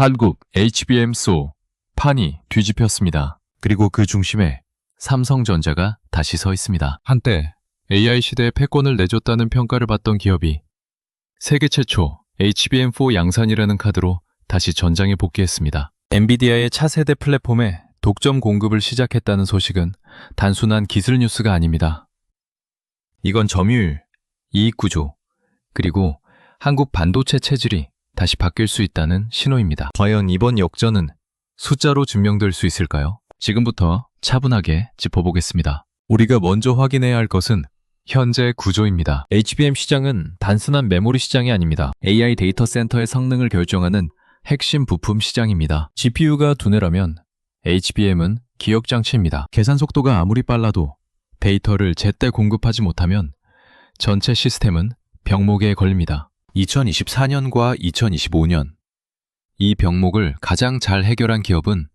한국 HBM-SO 판이 뒤집혔습니다. 그리고 그 중심에 삼성전자가 다시 서 있습니다. 한때 AI 시대에 패권을 내줬다는 평가를 받던 기업이 세계 최초 HBM4 양산이라는 카드로 다시 전장에 복귀했습니다. 엔비디아의 차세대 플랫폼에 독점 공급을 시작했다는 소식은 단순한 기술 뉴스가 아닙니다. 이건 점유율, 이익 구조, 그리고 한국 반도체 체질이 다시 바뀔 수 있다는 신호입니다. 과연 이번 역전은 숫자로 증명될 수 있을까요? 지금부터 차분하게 짚어보겠습니다. 우리가 먼저 확인해야 할 것은 현재 구조입니다. HBM 시장은 단순한 메모리 시장이 아닙니다. AI 데이터 센터의 성능을 결정하는 핵심 부품 시장입니다. GPU가 두뇌라면 HBM은 기억 장치입니다. 계산 속도가 아무리 빨라도 데이터를 제때 공급하지 못하면 전체 시스템은 병목에 걸립니다. 2024년과 2025년 이 병목을 가장 잘 해결한 기업은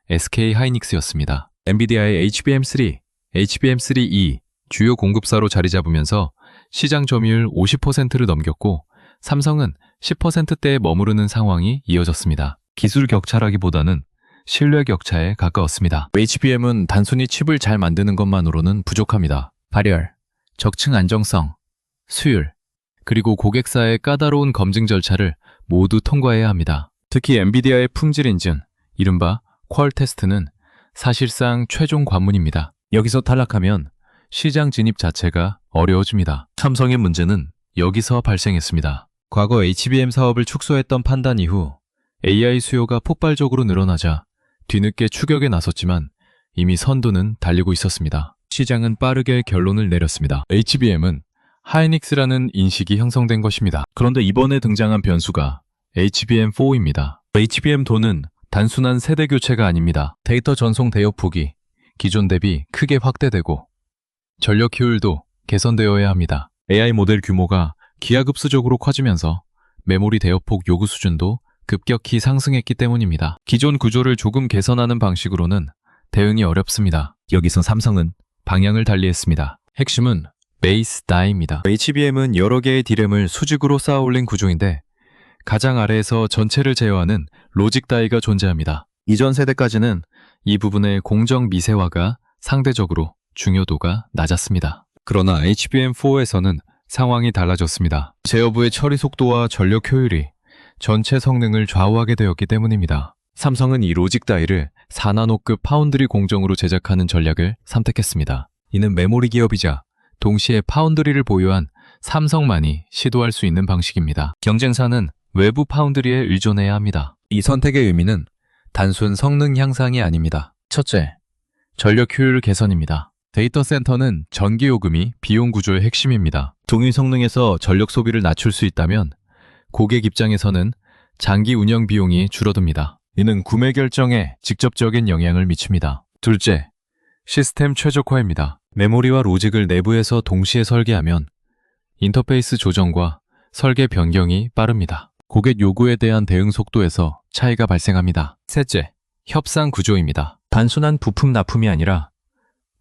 SK 하이닉스였습니다. 엔비디아의 HBM3, HBM3E 주요 공급사로 자리 잡으면서 시장 점유율 50%를 넘겼고 삼성은 10%대에 머무르는 상황이 이어졌습니다. 기술 격차라기보다는 신뢰 격차에 가까웠습니다. HBM은 단순히 칩을 잘 만드는 것만으로는 부족합니다. 발열, 적층 안정성, 수율, 그리고 고객사의 까다로운 검증 절차를 모두 통과해야 합니다. 특히 엔비디아의 품질 인증, 이른바 퀄 테스트는 사실상 최종 관문입니다. 여기서 탈락하면 시장 진입 자체가 어려워집니다. 삼성의 문제는 여기서 발생했습니다. 과거 HBM 사업을 축소했던 판단 이후 AI 수요가 폭발적으로 늘어나자 뒤늦게 추격에 나섰지만 이미 선두는 달리고 있었습니다. 시장은 빠르게 결론을 내렸습니다. HBM은 하이닉스라는 인식이 형성된 것입니다. 그런데 이번에 등장한 변수가 HBM4입니다. HBM4는 단순한 세대 교체가 아닙니다. 데이터 전송 대역폭이 기존 대비 크게 확대되고 전력 효율도 개선되어야 합니다. AI 모델 규모가 기하급수적으로 커지면서 메모리 대역폭 요구 수준도 급격히 상승했기 때문입니다. 기존 구조를 조금 개선하는 방식으로는 대응이 어렵습니다. 여기서 삼성은 방향을 달리했습니다. 핵심은 베이스 다이입니다. HBM은 여러 개의 D램을 수직으로 쌓아 올린 구조인데 가장 아래에서 전체를 제어하는 로직 다이가 존재합니다. 이전 세대까지는 이 부분의 공정 미세화가 상대적으로 중요도가 낮았습니다. 그러나 HBM4에서는 상황이 달라졌습니다. 제어부의 처리 속도와 전력 효율이 전체 성능을 좌우하게 되었기 때문입니다. 삼성은 이 로직 다이를 4나노급 파운드리 공정으로 제작하는 전략을 선택했습니다. 이는 메모리 기업이자 동시에 파운드리를 보유한 삼성만이 시도할 수 있는 방식입니다. 경쟁사는 외부 파운드리에 의존해야 합니다. 이 선택의 의미는 단순 성능 향상이 아닙니다. 첫째, 전력 효율 개선입니다. 데이터 센터는 전기 요금이 비용 구조의 핵심입니다. 동일 성능에서 전력 소비를 낮출 수 있다면 고객 입장에서는 장기 운영 비용이 줄어듭니다. 이는 구매 결정에 직접적인 영향을 미칩니다. 둘째, 시스템 최적화입니다. 메모리와 로직을 내부에서 동시에 설계하면 인터페이스 조정과 설계 변경이 빠릅니다. 고객 요구에 대한 대응 속도에서 차이가 발생합니다. 셋째, 협상 구조입니다. 단순한 부품 납품이 아니라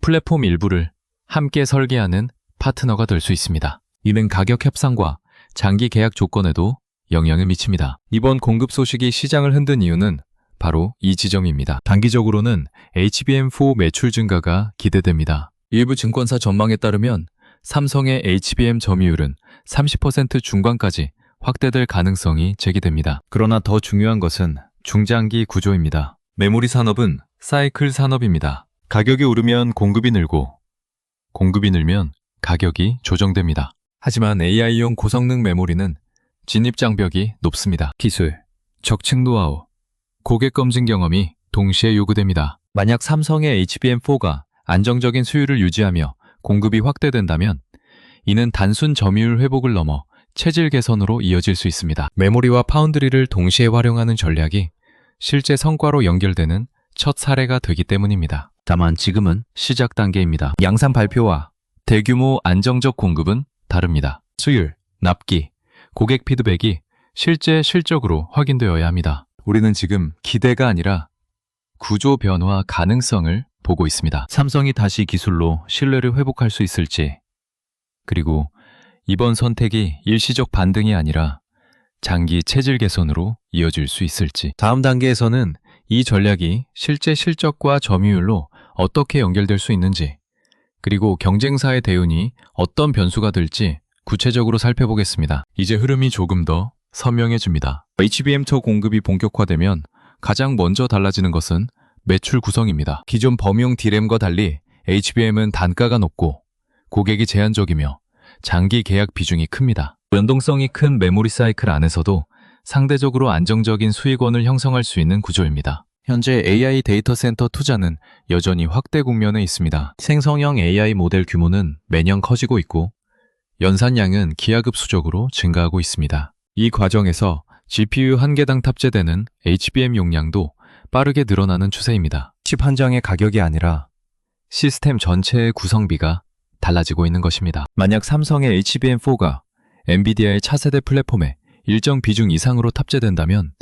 플랫폼 일부를 함께 설계하는 파트너가 될 수 있습니다. 이는 가격 협상과 장기 계약 조건에도 영향을 미칩니다. 이번 공급 소식이 시장을 흔든 이유는 바로 이 지점입니다. 단기적으로는 HBM4 매출 증가가 기대됩니다. 일부 증권사 전망에 따르면 삼성의 HBM 점유율은 30% 중반까지 확대될 가능성이 제기됩니다. 그러나 더 중요한 것은 중장기 구조입니다. 메모리 산업은 사이클 산업입니다. 가격이 오르면 공급이 늘고 공급이 늘면 가격이 조정됩니다. 하지만 AI용 고성능 메모리는 진입 장벽이 높습니다. 기술, 적층 노하우, 고객 검증 경험이 동시에 요구됩니다. 만약 삼성의 HBM4가 안정적인 수율을 유지하며 공급이 확대된다면 이는 단순 점유율 회복을 넘어 체질 개선으로 이어질 수 있습니다. 메모리와 파운드리를 동시에 활용하는 전략이 실제 성과로 연결되는 첫 사례가 되기 때문입니다. 다만 지금은 시작 단계입니다. 양산 발표와 대규모 안정적 공급은 다릅니다. 수율, 납기, 고객 피드백이 실제 실적으로 확인되어야 합니다. 우리는 지금 기대가 아니라 구조 변화 가능성을 보고 있습니다. 삼성이 다시 기술로 신뢰를 회복할 수 있을지, 그리고 이번 선택이 일시적 반등이 아니라 장기 체질 개선으로 이어질 수 있을지. 다음 단계에서는 이 전략이 실제 실적과 점유율로 어떻게 연결될 수 있는지, 그리고 경쟁사의 대응이 어떤 변수가 될지 구체적으로 살펴보겠습니다. 이제 흐름이 조금 더 선명해집니다. HBM2 공급이 본격화되면 가장 먼저 달라지는 것은 매출 구성입니다. 기존 범용 D램과 달리 HBM은 단가가 높고 고객이 제한적이며 장기 계약 비중이 큽니다. 연동성이 큰 메모리 사이클 안에서도 상대적으로 안정적인 수익원을 형성할 수 있는 구조입니다. 현재 AI 데이터 센터 투자는 여전히 확대 국면에 있습니다. 생성형 AI 모델 규모는 매년 커지고 있고 연산량은 기하급수적으로 증가하고 있습니다. 이 과정에서 GPU 한 개당 탑재되는 HBM 용량도 빠르게 늘어나는 추세입니다. 칩 한 장의 가격이 아니라 시스템 전체의 구성비가 달라지고 있는 것입니다. 만약 삼성의 HBM4가 엔비디아의 차세대 플랫폼에 일정 비중 이상으로 탑재된다면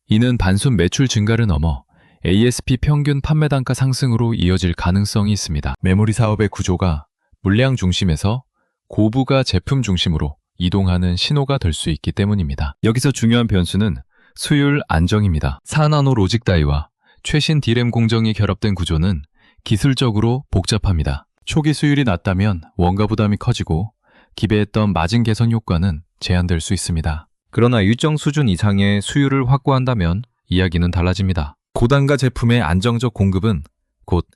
이는 단순 매출 증가를 넘어 ASP 평균 판매 단가 상승으로 이어질 가능성이 있습니다. 메모리 사업의 구조가 물량 중심에서 고부가 제품 중심으로 이동하는 신호가 될 수 있기 때문입니다. 여기서 중요한 변수는 수율 안정입니다. 4나노 로직 다이와 최신 D램 공정이 결합된 구조는 기술적으로 복잡합니다. 초기 수율이 낮다면 원가 부담이 커지고 기대했던 마진 개선 효과는 제한될 수 있습니다. 그러나 일정 수준 이상의 수율을 확보한다면 이야기는 달라집니다. 고단가 제품의 안정적 공급은 곧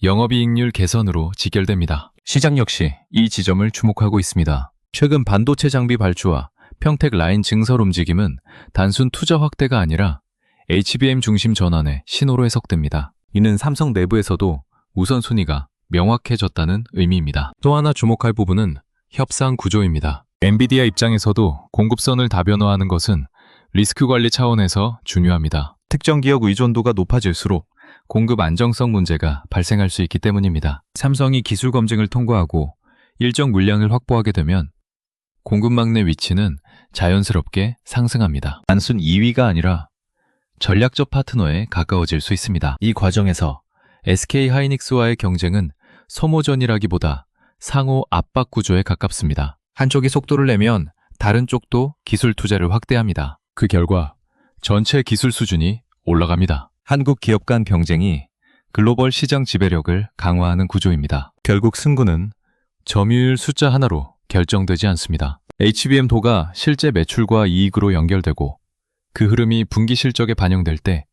영업이익률 개선으로 직결됩니다. 시장 역시 이 지점을 주목하고 있습니다. 최근 반도체 장비 발주와 평택 라인 증설 움직임은 단순 투자 확대가 아니라 HBM 중심 전환의 신호로 해석됩니다. 이는 삼성 내부에서도 우선순위가 명확해졌다는 의미입니다. 또 하나 주목할 부분은 협상 구조입니다. 엔비디아 입장에서도 공급선을 다변화하는 것은 리스크 관리 차원에서 중요합니다. 특정 기업 의존도가 높아질수록 공급 안정성 문제가 발생할 수 있기 때문입니다. 삼성이 기술 검증을 통과하고 일정 물량을 확보하게 되면 공급 막내 위치는 자연스럽게 상승합니다. 단순 2위가 아니라 전략적 파트너에 가까워질 수 있습니다. 이 과정에서 SK 하이닉스와의 경쟁은 소모전이라기보다 상호 압박 구조에 가깝습니다. 한쪽이 속도를 내면 다른 쪽도 기술 투자를 확대합니다. 그 결과 전체 기술 수준이 올라갑니다. 한국 기업 간 경쟁이 글로벌 시장 지배력을 강화하는 구조입니다. 결국 승부는 점유율 숫자 하나로 결정되지 않습니다. HBM2가 실제 매출과 이익으로 연결되고 그 흐름이 분기 실적에 반영될 때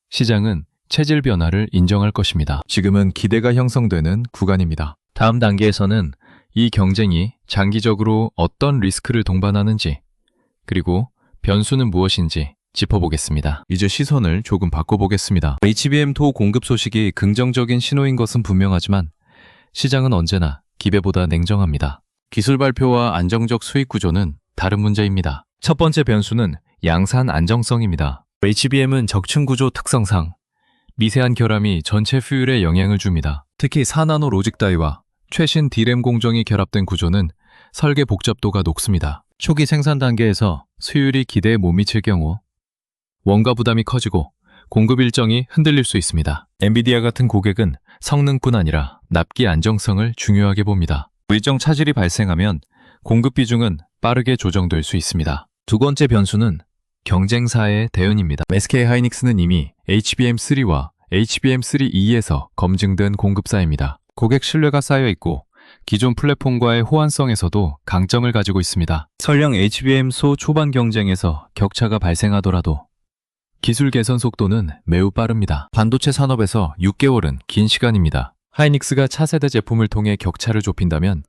시장은 체질 변화를 인정할 것입니다. 지금은 기대가 형성되는 구간입니다. 다음 단계에서는 이 경쟁이 장기적으로 어떤 리스크를 동반하는지, 그리고 변수는 무엇인지 짚어보겠습니다. 이제 시선을 조금 바꿔보겠습니다. HBM2 공급 소식이 긍정적인 신호인 것은 분명하지만 시장은 언제나 기대보다 냉정합니다. 기술 발표와 안정적 수익 구조는 다른 문제입니다. 첫 번째 변수는 양산 안정성입니다. HBM은 적층 구조 특성상 미세한 결함이 전체 수율에 영향을 줍니다. 특히 4나노 로직 다이와 최신 D램 공정이 결합된 구조는 설계 복잡도가 높습니다. 초기 생산 단계에서 수율이 기대에 못 미칠 경우 원가 부담이 커지고 공급 일정이 흔들릴 수 있습니다. 엔비디아 같은 고객은 성능뿐 아니라 납기 안정성을 중요하게 봅니다. 일정 차질이 발생하면 공급 비중은 빠르게 조정될 수 있습니다. 두 번째 변수는 경쟁사의 대응입니다. SK 하이닉스는 이미 HBM3와 HBM3E에서 검증된 공급사입니다. 고객 신뢰가 쌓여 있고 기존 플랫폼과의 호환성에서도 강점을 가지고 있습니다. 설령 HBM4 초반 경쟁에서 격차가 발생하더라도 기술 개선 속도는 매우 빠릅니다. 반도체 산업에서 6개월은 긴 시간입니다. 하이닉스가 차세대 제품을 통해 격차를 좁힌다면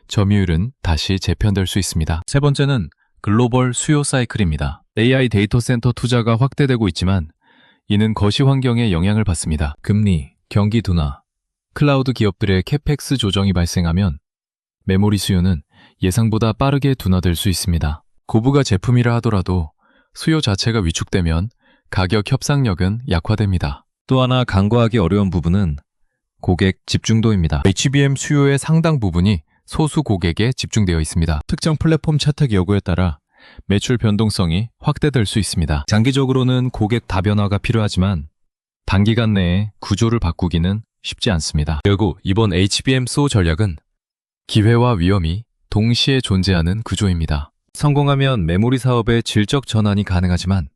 점유율은 다시 재편될 수 있습니다. 세 번째는 글로벌 수요 사이클입니다. AI 데이터 센터 투자가 확대되고 있지만 이는 거시 환경에 영향을 받습니다. 금리, 경기 둔화, 클라우드 기업들의 캐펙스 조정이 발생하면 메모리 수요는 예상보다 빠르게 둔화될 수 있습니다. 고부가 제품이라 하더라도 수요 자체가 위축되면 가격 협상력은 약화됩니다. 또 하나 간과하기 어려운 부분은 고객 집중도입니다. HBM 수요의 상당 부분이 소수 고객에 집중되어 있습니다. 특정 플랫폼 채택 여부에 따라 매출 변동성이 확대될 수 있습니다. 장기적으로는 고객 다변화가 필요하지만 단기간 내에 구조를 바꾸기는 쉽지 않습니다. 결국 이번 HBM4 전략은 기회와 위험이 동시에 존재하는 구조입니다. 성공하면 메모리 사업의 질적 전환이 가능하지만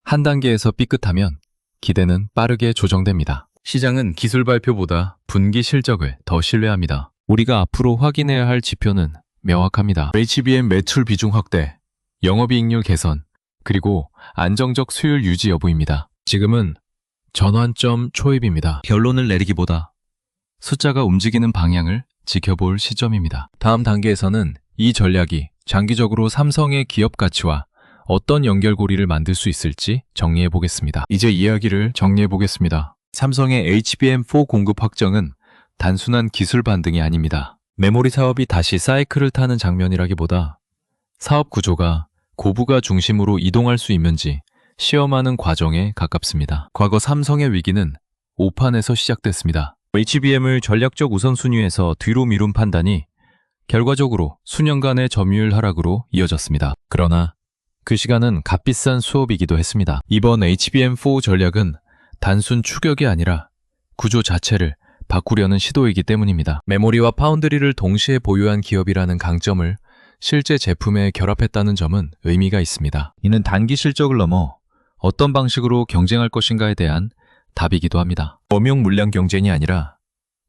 한 단계에서 삐끗하면 기대는 빠르게 조정됩니다. 시장은 기술 발표보다 분기 실적을 더 신뢰합니다. 우리가 앞으로 확인해야 할 지표는 명확합니다. HBM 매출 비중 확대, 영업이익률 개선, 그리고 안정적 수율 유지 여부입니다. 지금은 전환점 초입입니다. 결론을 내리기보다 숫자가 움직이는 방향을 지켜볼 시점입니다. 다음 단계에서는 이 전략이 장기적으로 삼성의 기업 가치와 어떤 연결고리를 만들 수 있을지 정리해 보겠습니다. 이제 이야기를 정리해 보겠습니다. 삼성의 HBM4 공급 확정은 단순한 기술 반등이 아닙니다. 메모리 사업이 다시 사이클을 타는 장면이라기보다 사업 구조가 고부가 중심으로 이동할 수 있는지 시험하는 과정에 가깝습니다. 과거 삼성의 위기는 오판에서 시작됐습니다. HBM을 전략적 우선순위에서 뒤로 미룬 판단이 결과적으로 수년간의 점유율 하락으로 이어졌습니다. 그러나 그 시간은 값비싼 수업이기도 했습니다. 이번 HBM4 전략은 단순 추격이 아니라 구조 자체를 바꾸려는 시도이기 때문입니다. 메모리와 파운드리를 동시에 보유한 기업이라는 강점을 실제 제품에 결합했다는 점은 의미가 있습니다. 이는 단기 실적을 넘어 어떤 방식으로 경쟁할 것인가에 대한 답이기도 합니다. 범용 물량 경쟁이 아니라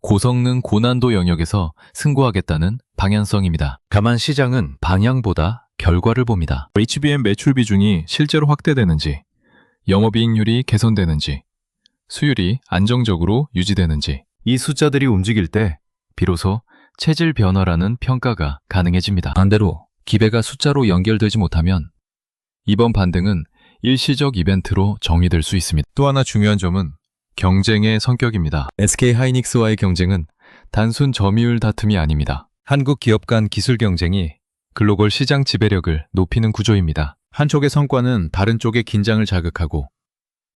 고성능 고난도 영역에서 승부하겠다는 방향성입니다. 다만 시장은 방향보다 결과를 봅니다. HBM 매출 비중이 실제로 확대되는지, 영업이익률이 개선되는지, 수율이 안정적으로 유지되는지, 이 숫자들이 움직일 때 비로소 체질 변화라는 평가가 가능해집니다. 반대로 기배가 숫자로 연결되지 못하면 이번 반등은 일시적 이벤트로 정리될 수 있습니다. 또 하나 중요한 점은 경쟁의 성격입니다. SK하이닉스와의 경쟁은 단순 점유율 다툼이 아닙니다. 한국 기업 간 기술 경쟁이 글로벌 시장 지배력을 높이는 구조입니다. 한쪽의 성과는 다른 쪽의 긴장을 자극하고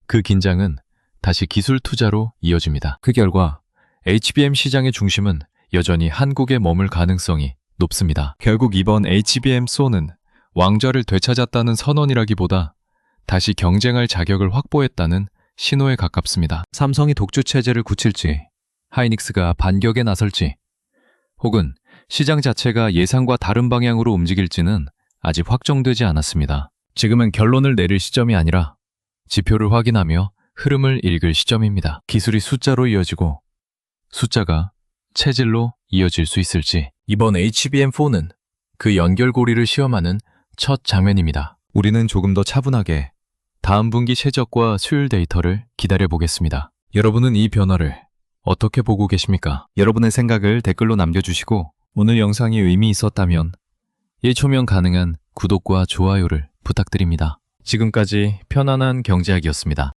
그 긴장은 다시 기술 투자로 이어집니다. 그 결과 HBM 시장의 중심은 여전히 한국에 머물 가능성이 높습니다. 결국 이번 HBM4는 왕좌를 되찾았다는 선언이라기보다 다시 경쟁할 자격을 확보했다는 신호에 가깝습니다. 삼성이 독주 체제를 굳힐지, 하이닉스가 반격에 나설지, 혹은 시장 자체가 예상과 다른 방향으로 움직일지는 아직 확정되지 않았습니다. 지금은 결론을 내릴 시점이 아니라 지표를 확인하며 흐름을 읽을 시점입니다. 기술이 숫자로 이어지고 숫자가 체질로 이어질 수 있을지, 이번 HBM4는 그 연결고리를 시험하는 첫 장면입니다. 우리는 조금 더 차분하게 다음 분기 실적과 수율 데이터를 기다려보겠습니다. 여러분은 이 변화를 어떻게 보고 계십니까? 여러분의 생각을 댓글로 남겨주시고 오늘 영상이 의미 있었다면 1초면 가능한 구독과 좋아요를 부탁드립니다. 지금까지 편안한 경제학이었습니다.